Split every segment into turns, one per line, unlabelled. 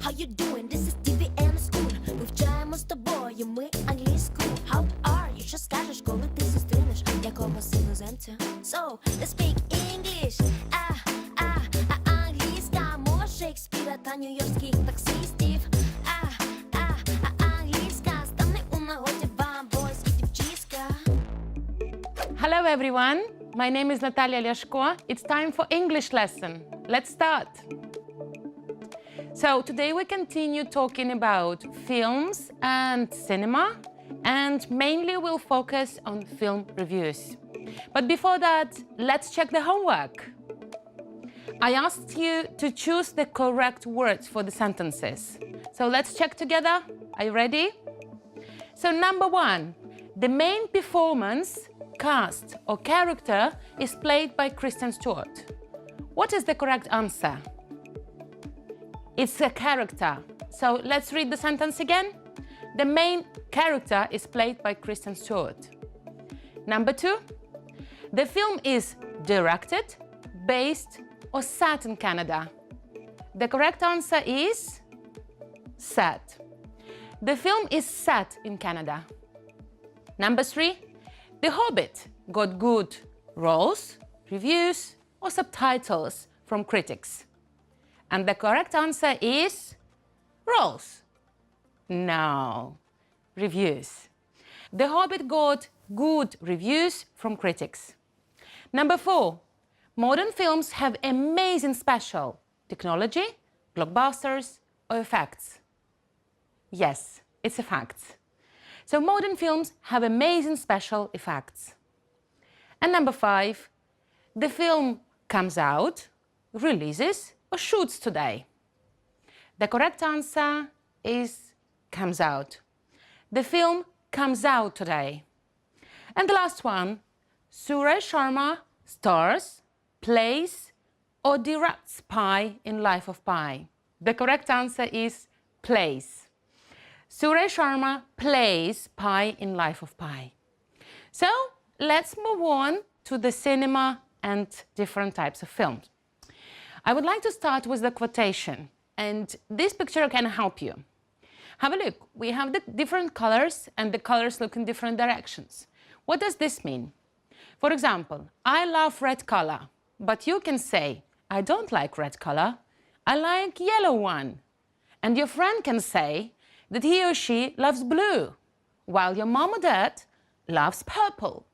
how you doing? This is TV and school. Вивчаємо з тобою ми англійську. How are you? Що скажеш, коли ти зустрінеш якогось іноземця? So, let's speak English. Англійська мова Шекспіра та нью-йоркських таксистів. Англійська стане у нагоді вам, boys і дівчиська.
Hello everyone, my name is Natalia Ляшко. It's time for English lesson. Let's start. So today we continue talking about films and cinema, and mainly we'll focus on film reviews. But before that, let's check the homework. I asked you to choose the correct words for the sentences. So let's check together. Are you ready? So number one, the main performance, cast or character is played by Kristen Stewart. What is the correct answer? It's a character. So let's read the sentence again. The main character is played by Kristen Stewart. Number two, the film is directed, based, or set in Canada. The correct answer is set. The film is set in Canada. Number three, The Hobbit got good roles, reviews, or subtitles from critics. And the correct answer is roles. No, reviews. The Hobbit got good reviews from critics. Number four, modern films have amazing special technology, blockbusters, or effects. Yes, it's a fact. So modern films have amazing special effects. And number five, the film comes out, releases, or shoots today. The correct answer is comes out. The film comes out today. And the last one, Suresh Sharma stars, plays, or directs Pi in Life of Pi. The correct answer is plays. Suresh Sharma plays Pi in Life of Pi. So let's move on to the cinema and different types of films. I would like to start with the quotation, and this picture can help you. Have a look. We have the different colors, and the colors look in different directions. What does this mean? For example, I love red color, but you can say, I don't like red color, I like yellow one. And your friend can say that he or she loves blue, while your mom or dad loves purple.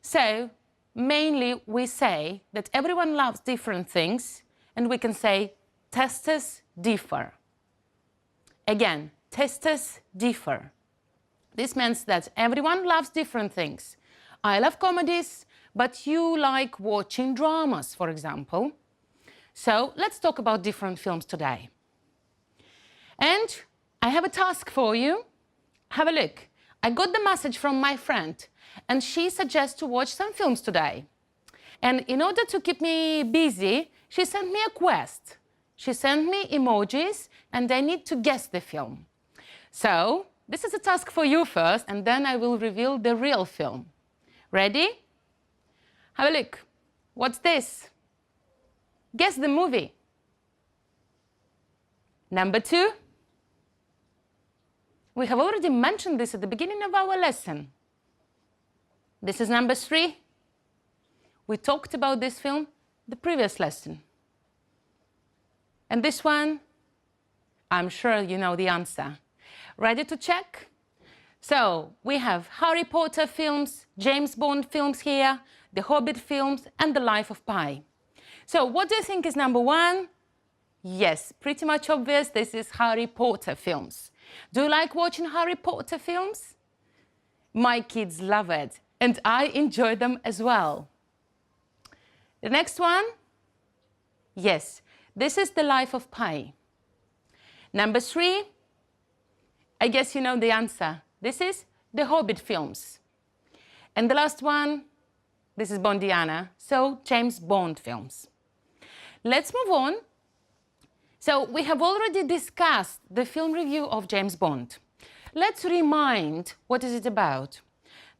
So, mainly we say that everyone loves different things, and we can say tastes differ. Again, tastes differ. This means that everyone loves different things. I love comedies, but you like watching dramas, for example. So let's talk about different films today. And I have a task for you. Have a look. I got the message from my friend, and she suggests to watch some films today. And in order to keep me busy, she sent me a quest. She sent me emojis, and I need to guess the film. So this is a task for you first, and then I will reveal the real film. Ready? Have a look. What's this? Guess the movie. Number two. We have already mentioned this at the beginning of our lesson. This is number three. We talked about this film the previous lesson. And this one, I'm sure you know the answer. Ready to check? So we have Harry Potter films, James Bond films here, the Hobbit films, and the Life of Pi. So what do you think is number one? Yes, pretty much obvious, this is Harry Potter films. Do you like watching Harry Potter films? My kids love it, and I enjoy them as well. The next one? Yes, this is the Life of Pi. Number three, I guess you know the answer. This is the Hobbit films. And the last one, this is Bondiana, so James Bond films. Let's move on. So we have already discussed the film review of James Bond. Let's remind what is it about.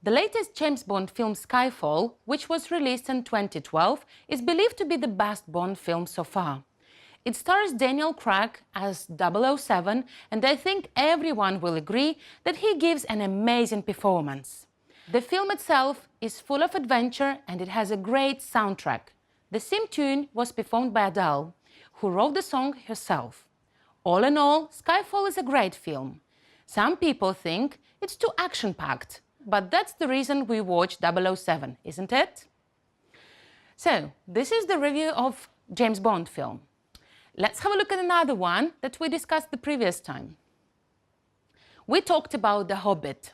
The latest James Bond film, Skyfall, which was released in 2012, is believed to be the best Bond film so far. It stars Daniel Craig as 007, and I think everyone will agree that he gives an amazing performance. The film itself is full of adventure and it has a great soundtrack. The theme tune was performed by Adele, who wrote the song herself. All in all, Skyfall is a great film. Some people think it's too action-packed, but that's the reason we watch 007, isn't it? So, this is the review of James Bond film. Let's have a look at another one that we discussed the previous time. We talked about The Hobbit.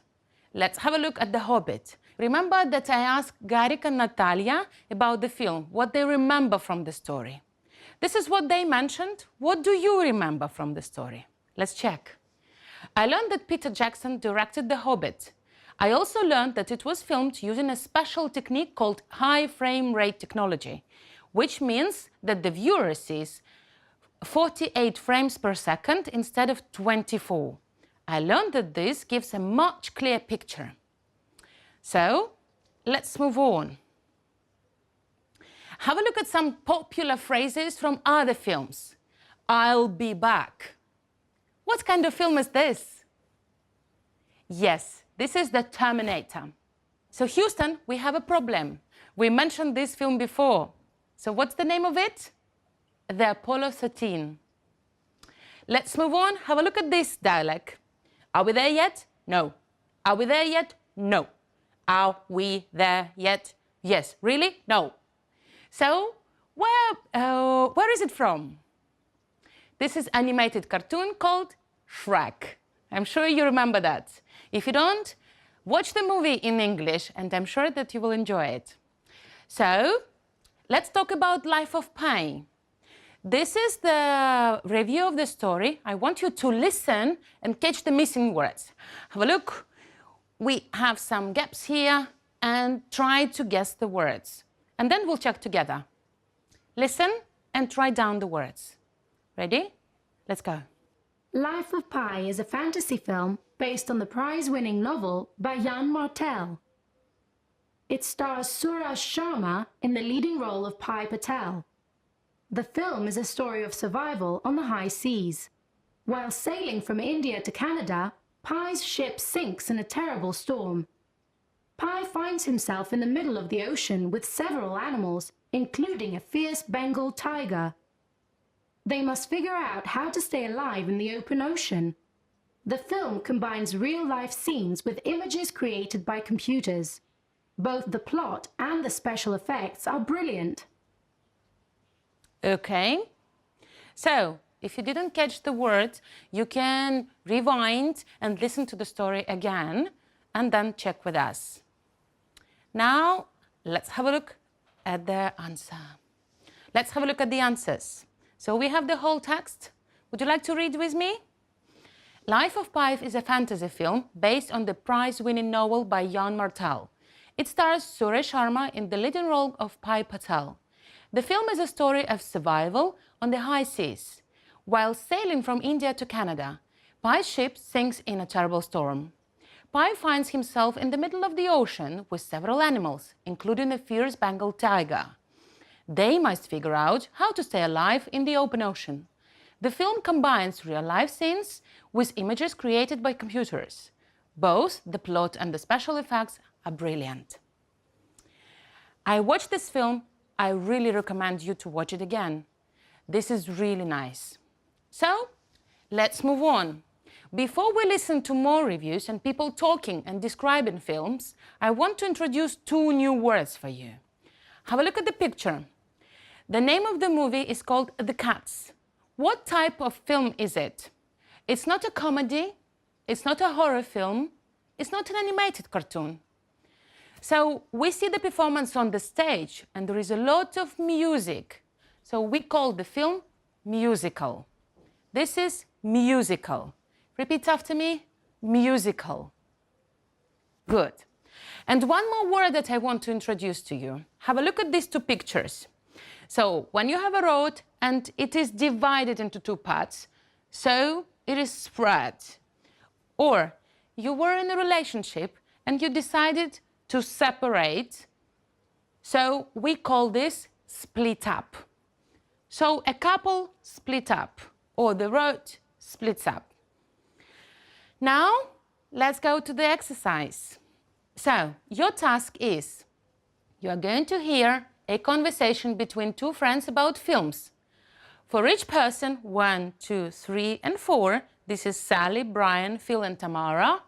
Let's have a look at The Hobbit. Remember that I asked Garik and Natalia about the film, what they remember from the story. This is what they mentioned. What do you remember from the story? Let's check. I learned that Peter Jackson directed The Hobbit. I also learned that it was filmed using a special technique called high frame rate technology, which means that the viewer sees 48 frames per second instead of 24. I learned that this gives a much clearer picture. So, let's move on. Have a look at some popular phrases from other films. I'll be back. What kind of film is this? Yes, this is The Terminator. So, Houston, we have a problem. We mentioned this film before. So, what's the name of it? The Apollo 13. Let's move on. Have a look at this dialogue. Are we there yet? No. Are we there yet? No. Are we there yet? Yes. Really? No. So, where is it from? This is an animated cartoon called Shrek. I'm sure you remember that. If you don't, watch the movie in English and I'm sure that you will enjoy it. So, let's talk about Life of Pi. This is the review of the story. I want you to listen and catch the missing words. Have a look. We have some gaps here and try to guess the words. And then we'll check together. Listen and write down the words. Ready? Let's go.
Life of Pi is a fantasy film based on the prize-winning novel by Jan Martel. It stars Suraj Sharma in the leading role of Pi Patel. The film is a story of survival on the high seas. While sailing from India to Canada, Pi's ship sinks in a terrible storm. Pi finds himself in the middle of the ocean with several animals, including a fierce Bengal tiger. They must figure out how to stay alive in the open ocean. The film combines real-life scenes with images created by computers. Both the plot and the special effects are brilliant.
Okay. So, if you didn't catch the words, you can rewind and listen to the story again and then check with us. Now, let's have a look at the answer. Let's have a look at the answers. So we have the whole text. Would you like to read with me? Life of Pi is a fantasy film based on the prize-winning novel by Jan Martel. It stars Suresh Sharma in the leading role of Pi Patel. The film is a story of survival on the high seas. While sailing from India to Canada, Pi's ship sinks in a terrible storm. Pi finds himself in the middle of the ocean with several animals, including a fierce Bengal tiger. They must figure out how to stay alive in the open ocean. The film combines real-life scenes with images created by computers. Both the plot and the special effects are brilliant. I watched this film. I really recommend you to watch it again. This is really nice. So, let's move on. Before we listen to more reviews and people talking and describing films, I want to introduce two new words for you. Have a look at the picture. The name of the movie is called The Cats. What type of film is it? It's not a comedy, it's not a horror film, it's not an animated cartoon. So we see the performance on the stage and there is a lot of music. So we call the film musical. This is musical. Repeat after me, musical. Good. And one more word that I want to introduce to you. Have a look at these two pictures. So when you have a road and it is divided into two parts, so it is spread. Or you were in a relationship and you decided to separate, so we call this split up. So a couple split up, or the road splits up. Now, let's go to the exercise. So, your task is, you are going to hear a conversation between two friends about films. For each person, 1, 2, 3, and 4, this is Sally, Brian, Phil, and Tamara.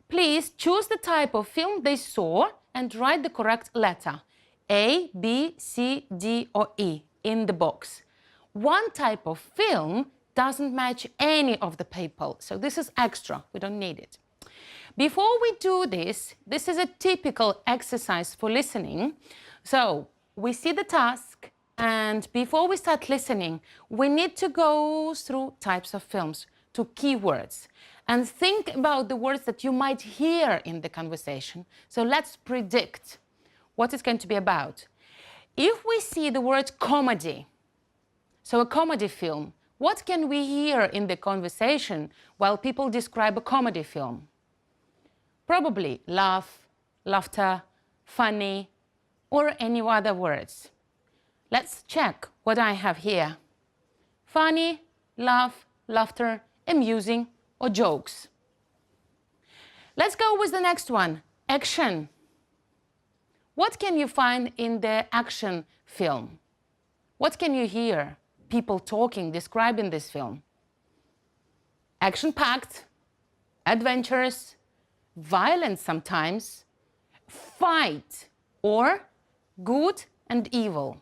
Please choose the type of film they saw and write the correct letter, A, B, C, D, or E, in the box. One type of film doesn't match any of the people, so this is extra, we don't need it. Before we do this, this is a typical exercise for listening. So, we see the task, and before we start listening, we need to go through types of films, to keywords, and think about the words that you might hear in the conversation. So let's predict what it's going to be about. If we see the word comedy, so a comedy film, what can we hear in the conversation while people describe a comedy film? Probably laugh, laughter, funny, or any other words. Let's check what I have here. Funny, laugh, laughter, amusing, or jokes. Let's go with the next one, action. What can you find in the action film? What can you hear people talking, describing this film? Action-packed, adventurous, violent sometimes, fight, or good and evil.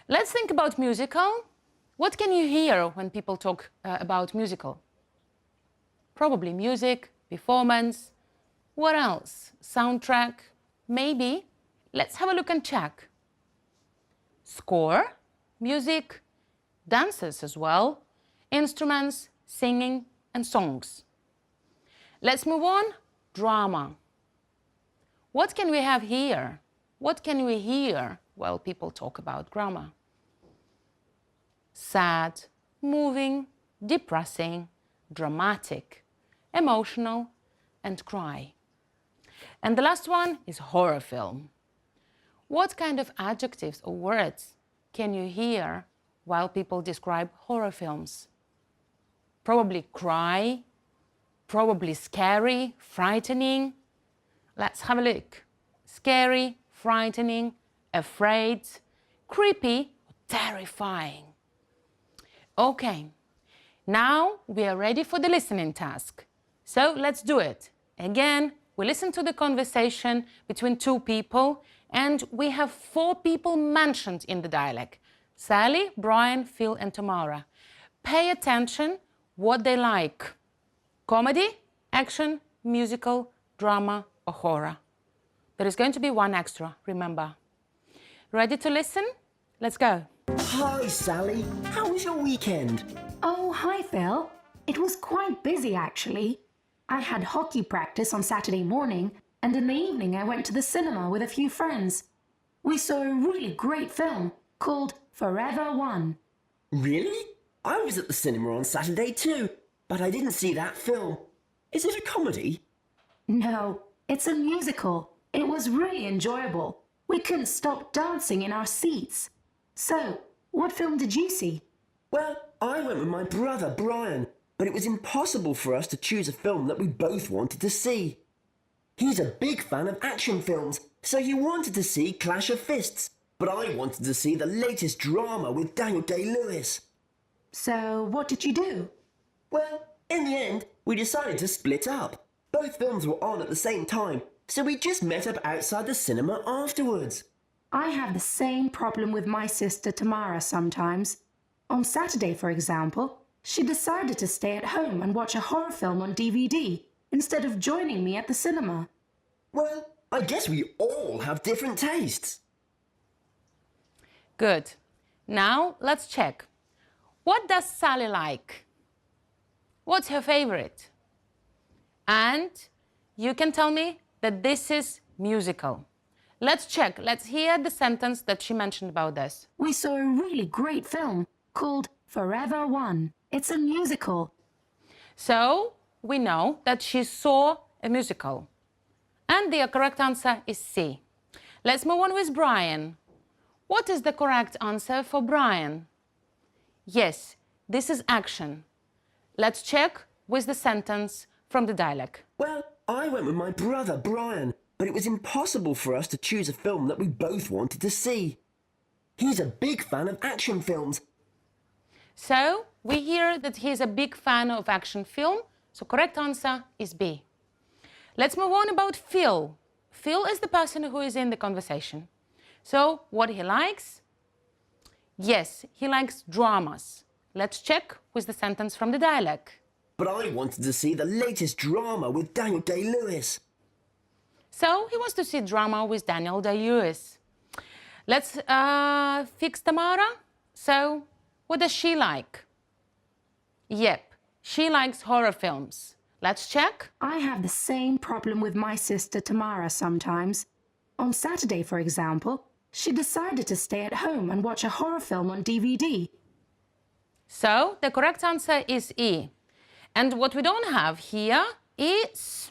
Let's think about musical. What can you hear when people talk about musical? Probably music, performance. What else? Soundtrack, maybe. Let's have a look and check. Score, music, dances as well, instruments, singing, and songs. Let's move on. Drama. What can we have here? What can we hear while people talk about drama? Sad, moving, depressing, dramatic, emotional, and cry. And the last one is horror film. What kind of adjectives or words can you hear while people describe horror films? Probably cry, probably scary, frightening. Let's have a look. Scary, frightening, afraid, creepy, terrifying. Okay, now we are ready for the listening task. So let's do it. Again, we listen to the conversation between two people, and we have 4 people mentioned in the dialogue. Sally, Brian, Phil, and Tamara. Pay attention what they like. Comedy, action, musical, drama, or horror. There is going to be one extra, remember. Ready to listen? Let's go.
Hi, Sally. How was your weekend?
Oh, hi, Phil. It was quite busy, actually. I had hockey practice on Saturday morning, and in the evening I went to the cinema with a few friends. We saw a really great film called Forever One.
Really? I was at the cinema on Saturday too, but I didn't see that film. Is it a comedy?
No, it's a musical. It was really enjoyable. We couldn't stop dancing in our seats. So, what film did you see?
Well, I went with my brother, Brian, but it was impossible for us to choose a film that we both wanted to see. He's a big fan of action films, so he wanted to see Clash of Fists, but I wanted to see the latest drama with Daniel Day-Lewis.
So, what did you do?
Well, in the end, we decided to split up. Both films were on at the same time, so we just met up outside the cinema afterwards.
I have the same problem with my sister Tamara sometimes. On Saturday, for example, she decided to stay at home and watch a horror film on DVD instead of joining me at the cinema.
Well, I guess we all have different tastes.
Good. Now let's check. What does Sally like? What's her favorite? And you can tell me that this is musical. Let's check. Let's hear the sentence that she mentioned about this.
We saw a really great film called Forever One. It's a musical.
So we know that she saw a musical. And the correct answer is C. Let's move on with Brian. What is the correct answer for Brian? Yes, this is action. Let's check with the sentence from the dialogue.
Well, I went with my brother Brian, but it was impossible for us to choose a film that we both wanted to see. He's a big fan of action films.
So we hear that he's a big fan of action film, so correct answer is B. Let's move on about Phil. Phil is the person who is in the conversation. So what he likes? Yes, he likes dramas. Let's check with the sentence from the dialogue.
But I wanted to see the latest drama with Daniel Day-Lewis.
So he wants to see drama with Daniel Day-Lewis. Let's fix Tamara. So what does she like? Yep, she likes horror films. Let's check.
I have the same problem with my sister Tamara sometimes. On Saturday, for example, she decided to stay at home and watch a horror film on DVD.
So the correct answer is E. And what we don't have here is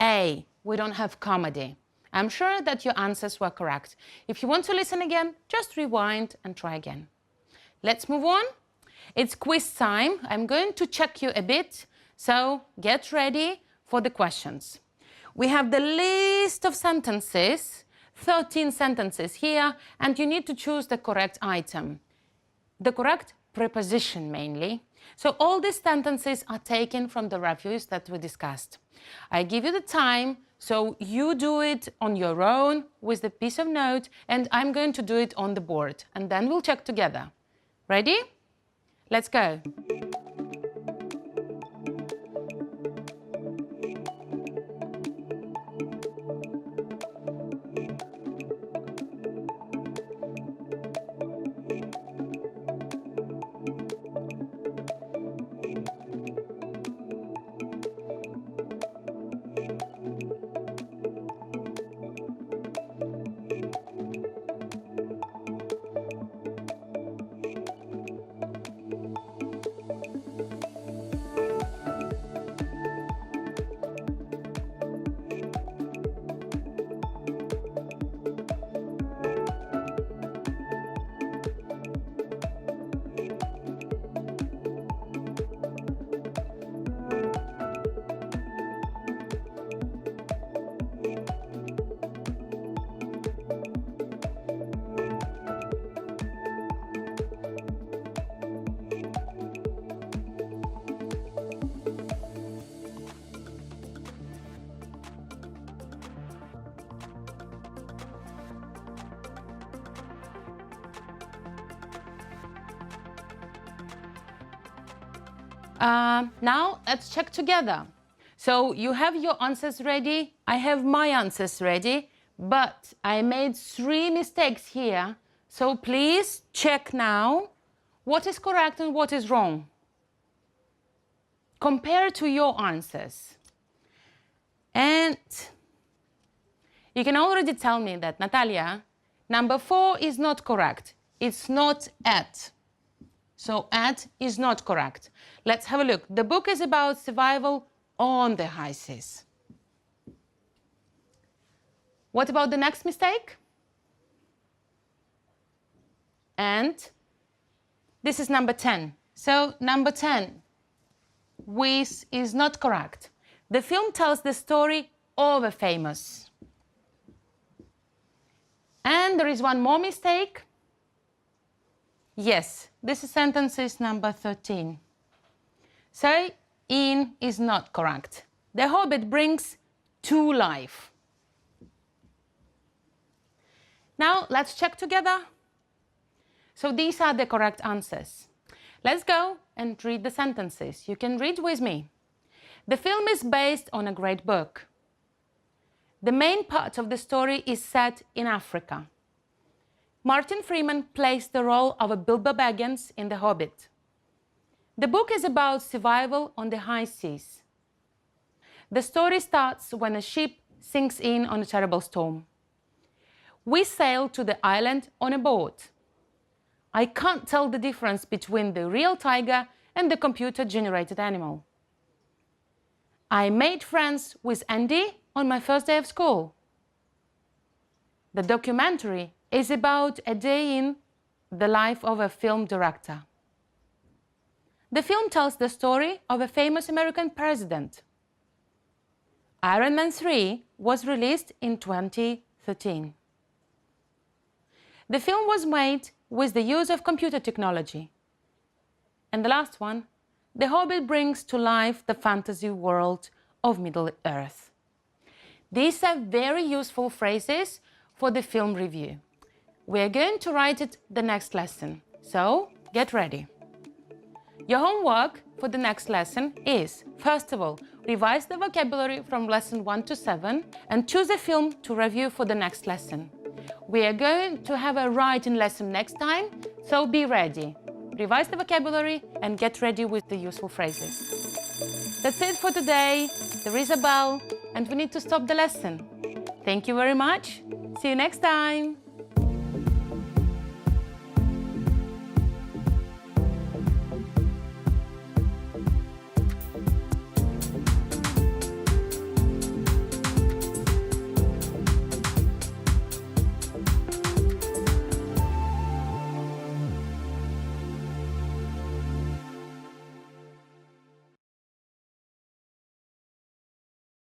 A. We don't have comedy. I'm sure that your answers were correct. If you want to listen again, just rewind and try again. Let's move on. It's quiz time. I'm going to check you a bit, so get ready for the questions. We have the list of sentences, 13 sentences here, and you need to choose the correct item. The correct preposition mainly. So all these sentences are taken from the reviews that we discussed. I give you the time, so you do it on your own with the piece of note, and I'm going to do it on the board, and then we'll check together. Ready? Let's go. Now let's check together. So you have your answers ready, I have my answers ready, but I made 3 mistakes here. So please check now what is correct and what is wrong. Compare to your answers. And you can already tell me that, Natalia, number 4 is not correct. It's not at. So at is not correct. Let's have a look. The book is about survival on the high seas. What about the next mistake? And this is number 10. So number 10, with is not correct. The film tells the story of a famous. And there is one more mistake. Yes, this sentence is number 13. So, in is not correct. The Hobbit brings to life. Now, let's check together. So these are the correct answers. Let's go and read the sentences. You can read with me. The film is based on a great book. The main part of the story is set in Africa. Martin Freeman plays the role of a Bilbo Baggins in The Hobbit. The book is about survival on the high seas. The story starts when a ship sinks in on a terrible storm. We sail to the island on a boat. I can't tell the difference between the real tiger and the computer-generated animal. I made friends with Andy on my first day of school. The documentary is about a day in the life of a film director. The film tells the story of a famous American president. Iron Man 3 was released in 2013. The film was made with the use of computer technology. And the last one, The Hobbit brings to life the fantasy world of Middle-earth. These are very useful phrases for the film review. We are going to write it the next lesson, so get ready. Your homework for the next lesson is, first of all, revise the vocabulary from lesson 1 to 7 and choose a film to review for the next lesson. We are going to have a writing lesson next time, so be ready. Revise the vocabulary and get ready with the useful phrases. That's it for today. There is a bell and we need to stop the lesson. Thank you very much. See you next time.